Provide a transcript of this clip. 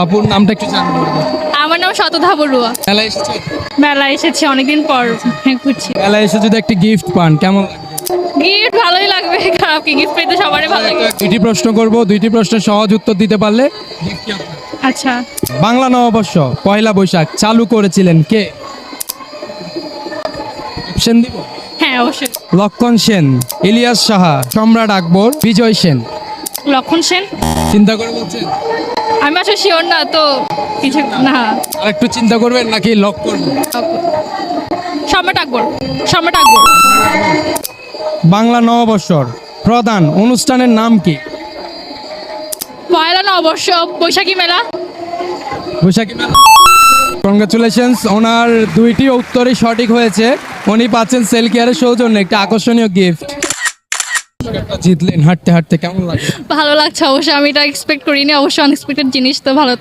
আপুর নামটা একটু জানবো। আমার নাম শতধা বড়ুয়া। মেলায় এসেছে? মেলায় এসেছি অনেকদিন পর, ঘুরছি। মেলায় এসে যদি একটা গিফট পান কেমন লাগবে? গিফট ভালোই লাগবে, খারাপ কি গিফট পেতে সবারই ভালো লাগে। দুইটি প্রশ্ন করব, দুইটি প্রশ্নের সহজ উত্তর দিতে পারলে gift কি আপনার? আচ্ছা, বাংলা নববর্ষ পয়লা বৈশাখ চালু করেছিলেন কে? অপশন দিব? হ্যাঁ অবশ্যই। লক্ষণ সেন, ইলিয়াস সাহা, সম্রাট আকবর, বিজয় সেন। লক্ষণ সেন। চিন্তা করে বলছেন? আমি আসলে শিওর না তো, কিছু না। আর একটু চিন্তা করবেন নাকি লক করবেন? সম্রাট আকবর। সম্রাট আকবর। বাংলা নববর্ষর প্রধান অনুষ্ঠানের নাম কি? পয়লা নববর্ষ, বৈশাখী মেলা। বৈশাখী মেলা। কংগ্রাচুলেশনস, ওনার দুইটি উত্তরই সঠিক হয়েছে। উনি পাচ্ছেন সেল কেয়ারের সৌজন্যে একটা আকর্ষণীয় গিফট। জিতলেন হাঁটতে হাঁটতে, কেমন লাগে? ভালো লাগছে অবশ্যই, আমি এটা এক্সপেক্ট করিনি, অবশ্যই আনএক্সপেক্টেড জিনিস, তো ভালো তো